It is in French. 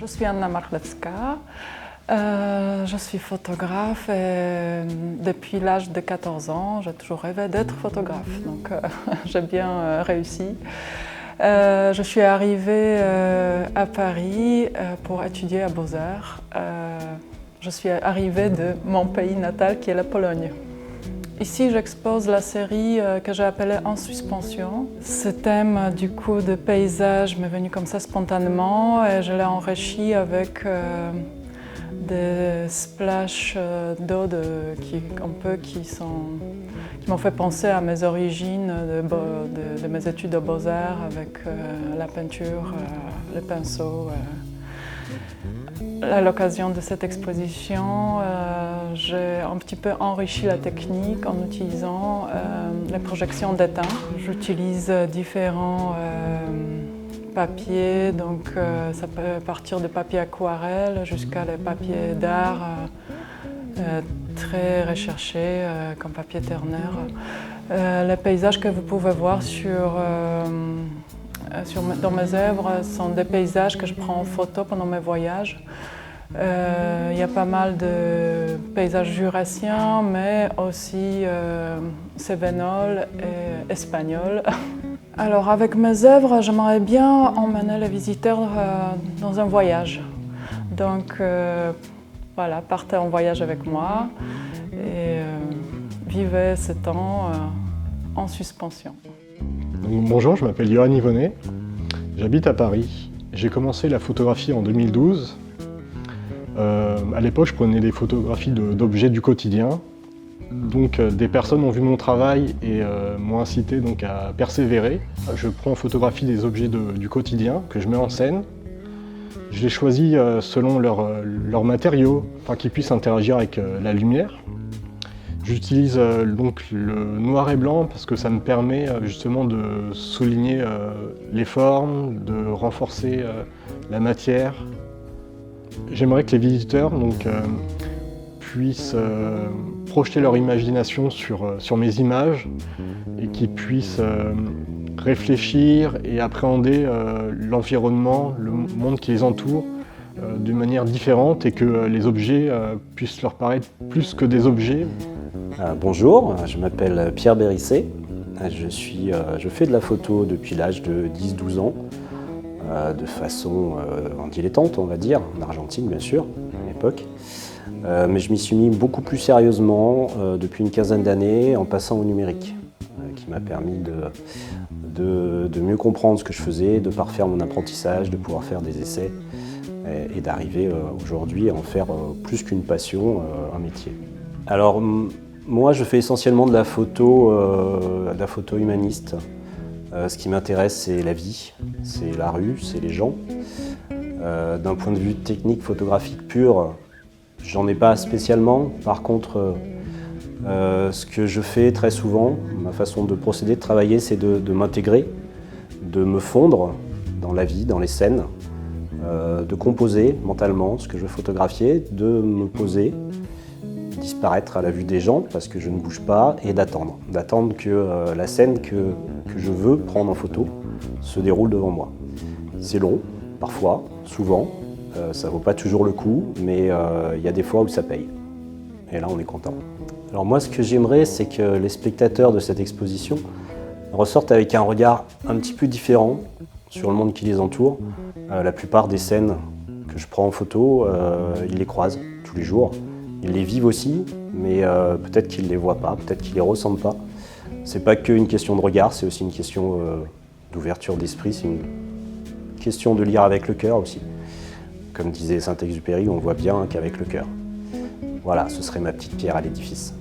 Je suis Anna Marlewska, je suis photographe et depuis l'âge de 14 ans, j'ai toujours rêvé d'être photographe, donc j'ai bien réussi. Je suis arrivée à Paris pour étudier à Beaux-Arts. Je suis arrivée de mon pays natal qui est la Pologne. Ici, j'expose la série que j'ai appelée En suspension. Ce thème du coup de paysage m'est venu comme ça spontanément et je l'ai enrichi avec des splashes d'eau qui m'ont fait penser à mes origines de mes études de Beaux-Arts avec la peinture, le pinceau. À l'occasion de cette exposition, j'ai un petit peu enrichi la technique en utilisant les projections d'étain. J'utilise différents papiers, donc ça peut partir de papier aquarelle jusqu'à les papiers d'art très recherchés comme papier ternaire. Les paysages que vous pouvez voir dans mes œuvres sont des paysages que je prends en photo pendant mes voyages. Il y a pas mal de paysages jurassiens, mais aussi cévenols et espagnols. Alors avec mes œuvres, j'aimerais bien emmener les visiteurs dans un voyage. Donc voilà, partez en voyage avec moi et vivez ce temps en suspension. Bonjour, je m'appelle Johan Yvonnet, j'habite à Paris. J'ai commencé la photographie en 2012. À l'époque, je prenais des photographies d'objets du quotidien. Donc, des personnes ont vu mon travail et m'ont incité donc, à persévérer. Je prends en photographie des objets du quotidien que je mets en scène. Je les choisis selon leurs matériaux, afin qu'ils puissent interagir avec la lumière. J'utilise donc le noir et blanc parce que ça me permet justement de souligner les formes, de renforcer la matière. J'aimerais que les visiteurs puissent projeter leur imagination sur mes images et qu'ils puissent réfléchir et appréhender l'environnement, le monde qui les entoure d'une manière différente et que les objets puissent leur paraître plus que des objets. Bonjour, je m'appelle Pierre Bérisset. Je fais de la photo depuis l'âge de 10-12 ans, de façon en dilettante, on va dire, en Argentine bien sûr, à l'époque. Mais je m'y suis mis beaucoup plus sérieusement depuis une quinzaine d'années en passant au numérique, qui m'a permis de mieux comprendre ce que je faisais, de parfaire mon apprentissage, de pouvoir faire des essais et d'arriver aujourd'hui à en faire plus qu'une passion, un métier. Alors moi je fais essentiellement de la photo humaniste. Ce qui m'intéresse, c'est la vie, c'est la rue, c'est les gens. D'un point de vue technique photographique pur, j'en ai pas spécialement. Par contre, ce que je fais très souvent, ma façon de procéder, de travailler, c'est de m'intégrer, de me fondre dans la vie, dans les scènes, de composer mentalement ce que je veux photographier, de me poser, disparaître à la vue des gens parce que je ne bouge pas et d'attendre que la scène que je veux prendre en photo se déroule devant moi. C'est long, parfois, souvent, ça vaut pas toujours le coup, mais il y a des fois où ça paye. Et là, on est content. Alors moi, ce que j'aimerais, c'est que les spectateurs de cette exposition ressortent avec un regard un petit peu différent sur le monde qui les entoure. La plupart des scènes que je prends en photo, ils les croisent tous les jours. Ils les vivent aussi, mais peut-être qu'ils ne les voient pas, peut-être qu'ils ne les ressentent pas. C'est pas qu'une question de regard, c'est aussi une question d'ouverture d'esprit, c'est une question de lire avec le cœur aussi. Comme disait Saint-Exupéry, on voit bien qu'avec le cœur. Voilà, ce serait ma petite pierre à l'édifice.